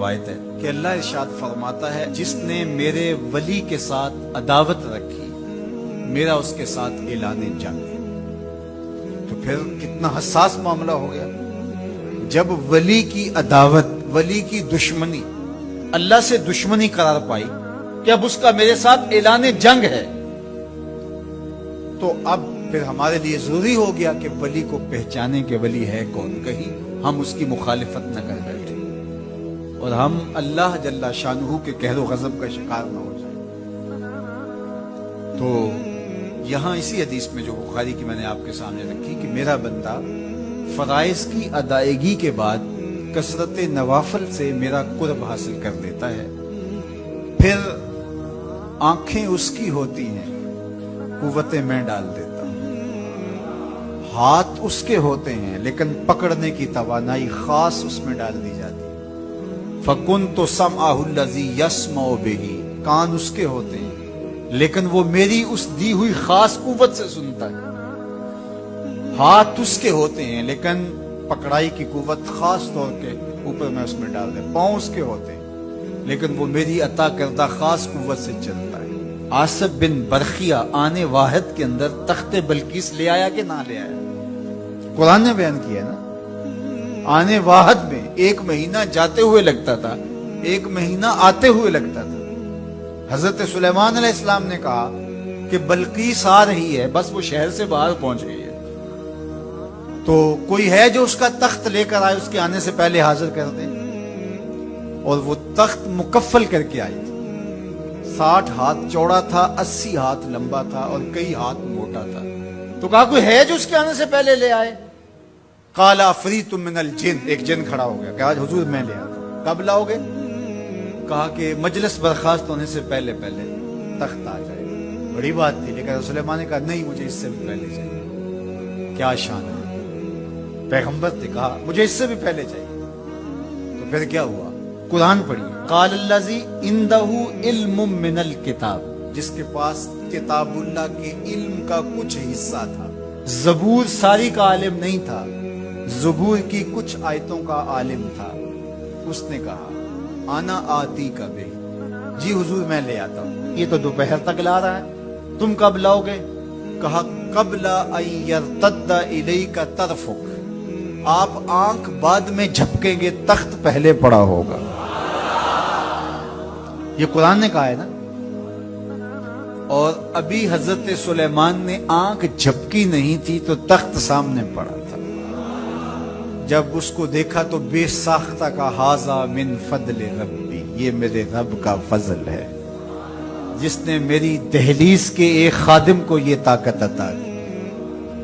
روایت ہے کہ اللہ ارشاد فرماتا ہے جس نے میرے ولی کے ساتھ عداوت رکھی میرا اس کے ساتھ اعلان جنگ ہے۔ تو پھر کتنا حساس معاملہ ہو گیا جب ولی کی عداوت، ولی کی دشمنی اللہ سے دشمنی قرار پائی کہ اب اس کا میرے ساتھ اعلان جنگ ہے، تو اب پھر ہمارے لیے ضروری ہو گیا کہ ولی کو پہچانے کہ ولی ہے کون، کہیں ہم اس کی مخالفت نہ کر بیٹھے اور ہم اللہ جل شانہ کے قہر و غضب کا شکار نہ ہو جائیں۔ تو یہاں اسی حدیث میں جو بخاری کی میں نے آپ کے سامنے رکھی کہ میرا بندہ فرائض کی ادائیگی کے بعد کثرت نوافل سے میرا قرب حاصل کر لیتا ہے، پھر آنکھیں اس کی ہوتی ہیں، قوتیں میں ڈال دیتا ہوں، ہاتھ اس کے ہوتے ہیں لیکن پکڑنے کی توانائی خاص اس میں ڈال دی جاتی ہے۔ فَكُنْتُ سَمْعَهُ الَّذِي يَسْمَعُ بِهِ، کان اس کے ہوتے ہیں لیکن وہ میری اس دی ہوئی خاص قوت سے سنتا ہے۔ ہاتھ اس کے ہوتے ہیں لیکن پکڑائی کی قوت خاص طور کے اوپر میں اس میں ڈال دے۔ پاؤں اس کے ہوتے ہیں لیکن وہ میری عطا کردہ خاص قوت سے چلتا ہے۔ آصف بن برخیہ آنے واحد کے اندر تخت بلقیس لے آیا کہ نہ لے آیا؟ قرآن نے بیان کیا نا، آنے واحد میں 1 مہینہ جاتے ہوئے لگتا تھا، 1 مہینہ آتے ہوئے لگتا تھا۔ حضرت سلیمان علیہ السلام نے کہا کہ بلقیس آ رہی ہے، بس وہ شہر سے باہر پہنچ گئی ہے، تو کوئی ہے جو اس کا تخت لے کر آئے، اس کے آنے سے پہلے حاضر کر دے۔ اور وہ تخت مکفل کر کے آئی تھی، 60 ہاتھ چوڑا تھا، 80 ہاتھ لمبا تھا اور کئی ہاتھ موٹا تھا۔ تو کہا کوئی ہے جو اس کے آنے سے پہلے لے آئے؟ قال عفریت من الجن، ایک جن کھڑا ہو گیا کہ آج حضور میں لے آتا ہوں۔ کب لاؤ گے؟ کہا کہ مجلس برخاست ہونے سے پہلے تخت آ جائے۔ بڑی بات تھی، لیکن سلیمان نے کہا نہیں، مجھے اس سے بھی پہلے چاہیے۔ کیا شان ہے، پیغمبر نے کہا مجھے اس سے بھی پہلے چاہیے۔ تو پھر کیا ہوا؟ قرآن پڑھیے، قال الذی عندہ علم من الکتاب، جس کے پاس کتاب اللہ کے علم کا کچھ حصہ تھا۔ زبور ساری کا عالم نہیں تھا، زبور کی کچھ آیتوں کا عالم تھا۔ اس نے کہا آنا آتی کا بے، جی حضور میں لے آتا ہوں۔ یہ تو دوپہر تک لا رہا ہے، تم کب لاؤ گے؟ کہا قبل ان یرتد الیک طرفک، آپ آنکھ بعد میں جھپکیں گے، تخت پہلے پڑا ہوگا۔ یہ قرآن نے کہا ہے نا۔ اور ابھی حضرت سلیمان نے آنکھ جھپکی نہیں تھی تو تخت سامنے پڑا تھا۔ جب اس کو دیکھا تو بے ساختہ کا ھذا من فضل ربی، یہ میرے رب کا فضل ہے جس نے میری دہلیز کے ایک خادم کو یہ طاقت عطا کی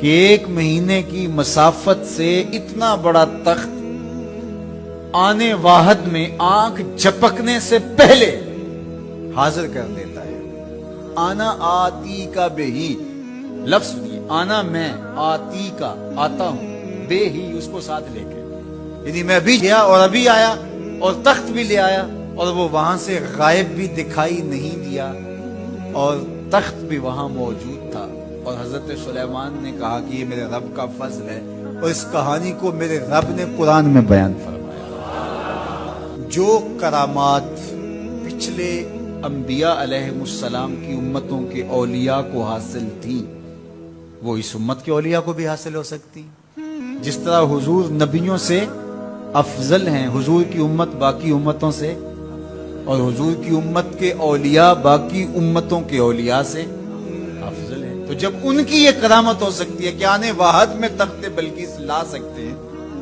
کہ 1 مہینے کی مسافت سے اتنا بڑا تخت آنے واحد میں آنکھ جھپکنے سے پہلے حاضر کر دیتا ہے۔ آنا آتی کا بے ہی، لفظ سنیے، آنا میں، آتی کا آتا ہوں، بے ہی اس کو ساتھ لے کے، یعنی میں ابھی گیا اور ابھی آیا اور تخت بھی لے آیا، اور وہ وہاں سے غائب بھی دکھائی نہیں دیا اور تخت بھی وہاں موجود تھا۔ اور حضرت سلیمان نے کہا کہ یہ میرے رب کا فضل ہے، اور اس کہانی کو میرے رب نے قرآن میں بیان فرمایا۔ جو کرامات پچھلے انبیاء علیہ السلام کی امتوں کے اولیاء کو حاصل تھی، وہ اس امت کے اولیاء کو بھی حاصل ہو سکتی۔ جس طرح حضور نبیوں سے افضل ہیں، حضور کی امت باقی امتوں سے، اور حضور کی امت کے اولیاء باقی امتوں کے اولیاء سے افضل ہیں۔ تو جب ان کی یہ کرامت ہو سکتی ہے کہ آنے واحد میں تخت بلقیس لا سکتے ہیں،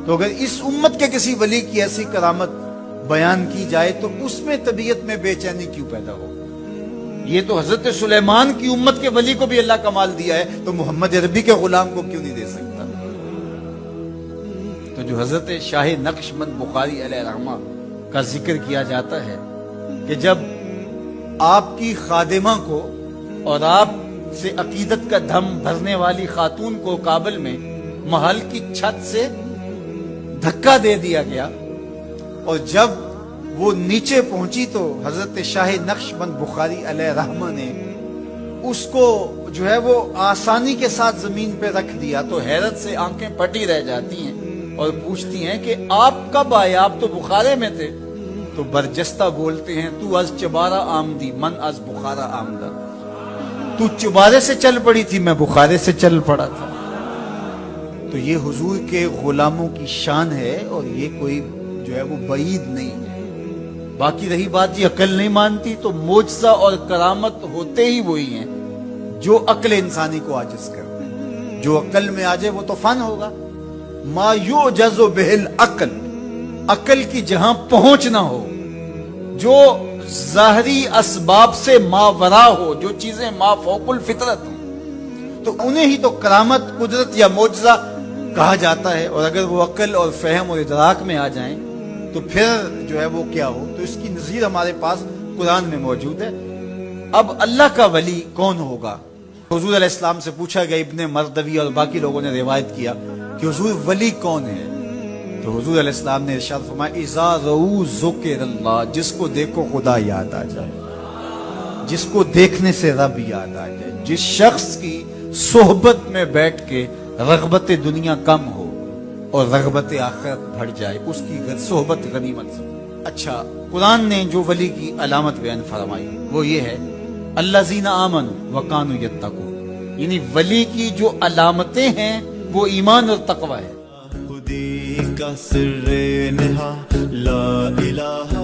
تو اگر اس امت کے کسی ولی کی ایسی کرامت بیان کی جائے تو اس میں طبیعت میں بے چینی کیوں پیدا ہو؟ یہ تو حضرت سلیمان کی امت کے ولی کو بھی اللہ کمال دیا ہے، تو محمد عربی کے غلام کو کیوں نہیں دے سکتا؟ تو جو حضرت شاہ نقشبند بخاری علیہ رحمہ کا ذکر کیا جاتا ہے کہ جب آپ کی خادمہ کو اور آپ سے عقیدت کا دھم بھرنے والی خاتون کو کابل میں محل کی چھت سے دھکا دے دیا گیا، اور جب وہ نیچے پہنچی تو حضرت شاہ نقشبند بخاری علیہ رحمہ نے اس کو جو ہے وہ آسانی کے ساتھ زمین پہ رکھ دیا، تو حیرت سے آنکھیں پھٹی رہ جاتی ہیں اور پوچھتی ہیں کہ آپ کب آئے؟ آپ تو بخارے میں تھے۔ تو برجستہ بولتے ہیں تو از چبارہ آمدی من از بخارا آمدہ، تو چبارے سے چل پڑی تھی میں بخارے سے چل پڑا تھا۔ تو یہ حضور کے غلاموں کی شان ہے، اور یہ کوئی جو ہے وہ بعید نہیں ہے۔ باقی رہی بات جی عقل نہیں مانتی، تو معجزہ اور کرامت ہوتے ہی وہی ہیں جو عقل انسانی کو عاجز کرتے ہیں۔ جو عقل میں آ جائے وہ تو فن ہوگا۔ ما یعجز بہ العقل، عقل کی جہاں پہنچ نہ ہو، جو ظاہری اسباب سے ماورا ہو، جو چیزیں ما فوق الفطرت ہوں، تو انہیں ہی تو کرامت، قدرت یا معجزہ کہا جاتا ہے۔ اور اگر وہ عقل اور فہم اور ادراک میں آ جائیں تو پھر جو ہے وہ کیا ہو۔ تو اس کی نظیر ہمارے پاس قرآن میں موجود ہے۔ اب اللہ کا ولی کون ہوگا؟ حضور علیہ السلام سے پوچھا گیا، ابن مردوی اور باقی لوگوں نے روایت کیا کہ حضور ولی کون ہے؟ تو حضور علیہ السلام نے ارشاد فرمایا، اذا رؤوا ذکر اللہ، جس کو دیکھو خدا یاد آ جائے، جس کو دیکھنے سے رب یاد آ جائے، جس شخص کی صحبت میں بیٹھ کے رغبت دنیا کم ہو اور رغبت آخرت بڑھ جائے، اس کی صحبت غنیمت سے۔ اچھا، قرآن نے جو ولی کی علامت بیان فرمائی وہ یہ ہے، الذین آمنوا وکانوا یتقون، یعنی ولی کی جو علامتیں ہیں وہ ایمان اور تقوی ہے۔ خودی کا سر نہا لا الہ